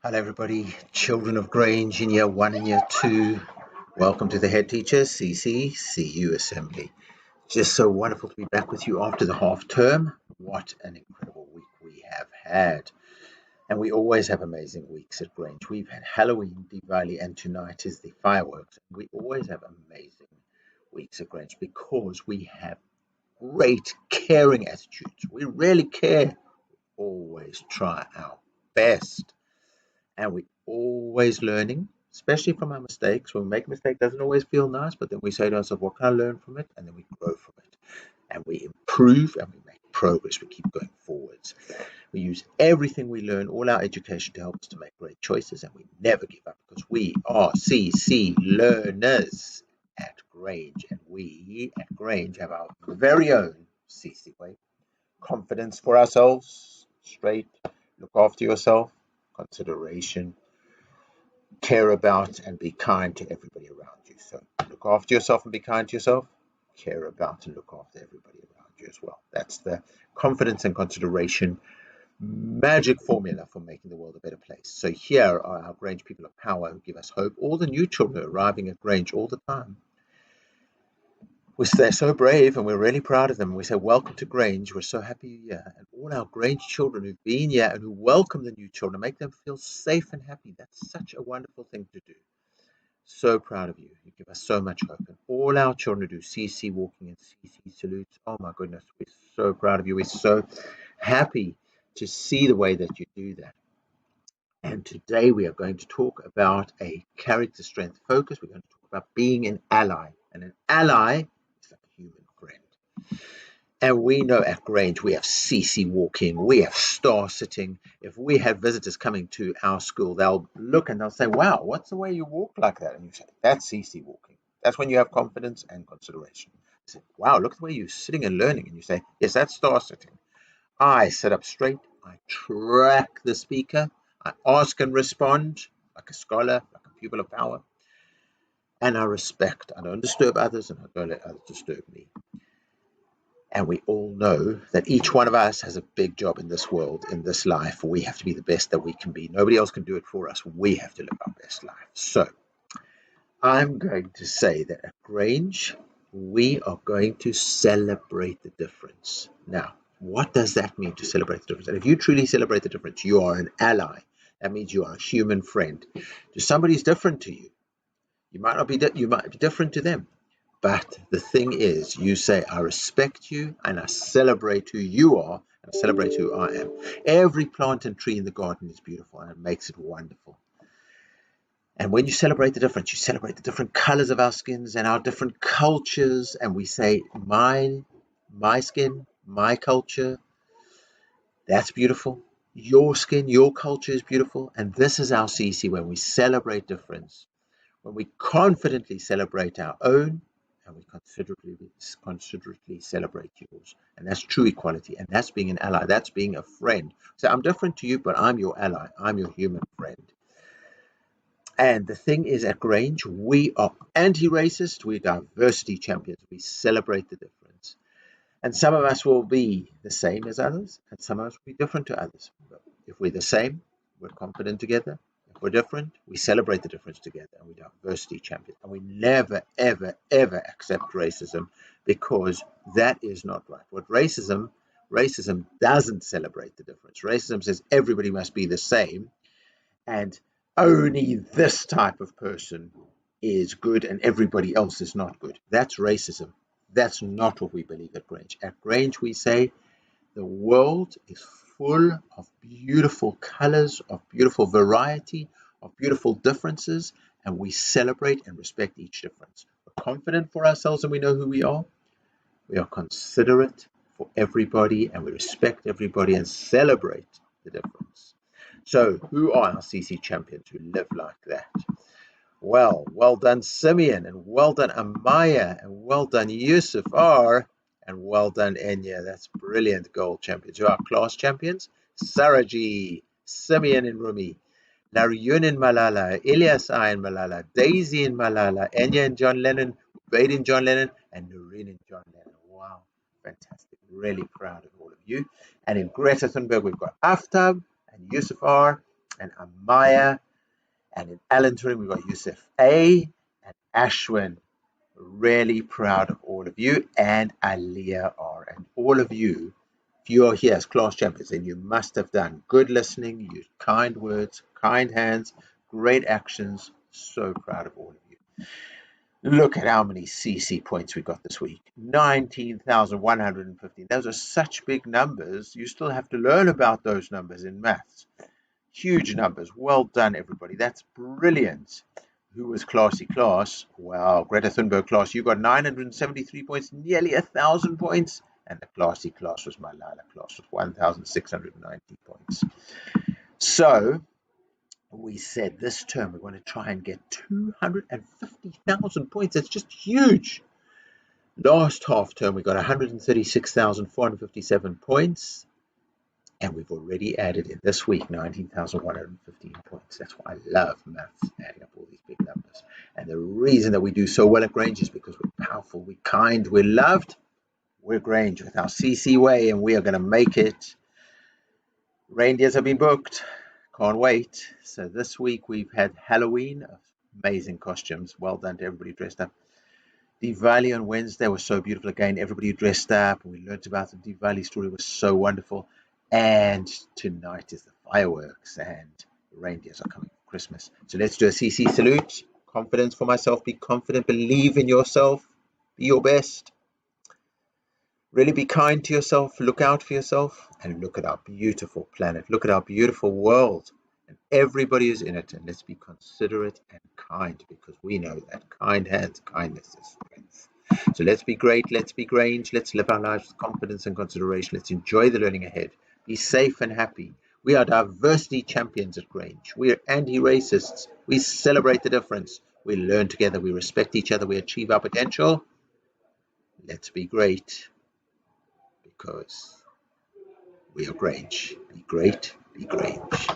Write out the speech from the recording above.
Hello everybody, children of Grange in year 1 and year 2. Welcome to the Headteacher CU Assembly. Just so wonderful to be back with you after the half term. What an incredible week we have had. And we always have amazing weeks at Grange. We've had Halloween, Diwali, and tonight is the fireworks. We always have amazing weeks at Grange because we have great caring attitudes. We really care, always try our best. And we always learning, especially from our mistakes. When we make a mistake, it doesn't always feel nice, but then we say to ourselves, what can I learn from it? And then we grow from it. And we improve and we make progress. We keep going forwards. We use everything we learn, all our education, to help us to make great choices, and we never give up because we are CC learners at Grange. And we at Grange have our very own CC way. Confidence for ourselves, straight, look after yourself, consideration, care about, and be kind to everybody around you. So look after yourself and be kind to yourself, care about and look after everybody around you as well. That's the confidence and consideration magic formula for making the world a better place. So here are our Grange people of power who give us hope. All the new children arriving at Grange all the time. They're so brave and we're really proud of them. We say, welcome to Grange. We're so happy you're here. And all our Grange children who've been here and who welcome the new children, make them feel safe and happy. That's such a wonderful thing to do. So proud of you. You give us so much hope. And all our children who do CC walking and CC salutes. Oh my goodness, we're so proud of you. We're so happy to see the way that you do that. And today we are going to talk about a character strength focus. We're going to talk about being an ally. And an ally is like a human friend. And we know at Grange we have CC walking, we have star sitting. If we have visitors coming to our school, they'll look and they'll say, wow, what's the way you walk like that? And you say, that's CC walking. That's when you have confidence and consideration. You say, wow, look at the way you're sitting and learning. And you say, yes, that's star sitting. I sit up straight, I track the speaker, I ask and respond like a scholar, like a pupil of power. And I respect. I don't disturb others and I don't let others disturb me. And we all know that each one of us has a big job in this world, in this life. We have to be the best that we can be. Nobody else can do it for us. We have to live our best life. So I'm going to say that at Grange, we are going to celebrate the difference. Now, what does that mean, to celebrate the difference? And if you truly celebrate the difference, you are an ally. That means you are a human friend. To somebody who's different to you, you might be different to them. But the thing is, you say, I respect you and I celebrate who you are and I celebrate who I am. Every plant and tree in the garden is beautiful and it makes it wonderful. And when you celebrate the difference, you celebrate the different colors of our skins and our different cultures. And we say, my skin, my culture, that's beautiful. Your skin, your culture is beautiful. And this is our CC when we celebrate difference. When we confidently celebrate our own, and we considerately celebrate yours. And that's true equality. And that's being an ally. That's being a friend. So I'm different to you, but I'm your ally. I'm your human friend. And the thing is, at Grange, we are anti-racist. We're diversity champions. We celebrate the difference. And some of us will be the same as others, and some of us will be different to others. But if we're the same, we're confident together. If we're different, we celebrate the difference together, and we're diversity champions. And we never, ever, ever accept racism, because that is not right. Racism doesn't celebrate the difference. Racism says everybody must be the same, and only this type of person is good and everybody else is not good. That's racism. That's not what we believe at Grange. At Grange, we say the world is full of beautiful colors, of beautiful variety, of beautiful differences, and we celebrate and respect each difference. We're confident for ourselves and we know who we are. We are considerate for everybody and we respect everybody and celebrate the difference. So who are our CC champions who live like that? Well done, Simeon, and well done, Amaya, and well done, Yusuf R, and well done, Enya. That's brilliant, gold champions. Who are class champions? Saraji, Simeon and Rumi, Naryun and Malala, Ilyas I and Malala, Daisy and Malala, Enya and John Lennon, Ubaid and John Lennon, and Noreen and John Lennon. Wow, fantastic. Really proud of all of you. And in Greta Thunberg, we've got Aftab and Yusuf R, and Amaya. And in Allentown, we've got Yusuf A. and Ashwin. Really proud of all of you, and Aliyah R. And all of you, if you are here as class champions, then you must have done good listening, used kind words, kind hands, great actions. So proud of all of you. Look at how many CC points we got this week. 19,115. Those are such big numbers. You still have to learn about those numbers in maths. Huge numbers. Well done, everybody. That's brilliant. Who was classy class? Wow, Greta Thunberg class. You got 973 points, nearly 1,000 points. And the classy class was my Lila class with 1,690 points. So we said this term we want to try and get 250,000 points. That's just huge. Last half term we got 136,457 points. And we've already added in this week 19,115 points. That's why I love maths, adding up all these big numbers. And the reason that we do so well at Grange is because we're powerful, we're kind, we're loved. We're Grange with our CC way, and we are going to make it. Reindeers have been booked. Can't wait. So this week we've had Halloween, amazing costumes. Well done to everybody dressed up. Diwali on Wednesday was so beautiful again. Everybody dressed up, and we learned about the Diwali story. It was so wonderful. And tonight is the fireworks, and the reindeers are coming for Christmas. So let's do a CC salute. Confidence for myself. Be confident. Believe in yourself. Be your best. Really be kind to yourself. Look out for yourself. And look at our beautiful planet. Look at our beautiful world. And everybody is in it. And let's be considerate and kind, because we know that kind hands, kindness is strength. So let's be great. Let's be Grange. Let's live our lives with confidence and consideration. Let's enjoy the learning ahead. Be safe and happy. We are diversity champions at Grange. We are anti-racists. We celebrate the difference. We learn together. We respect each other. We achieve our potential. Let's be great, because we are Grange. Be great. Be Grange.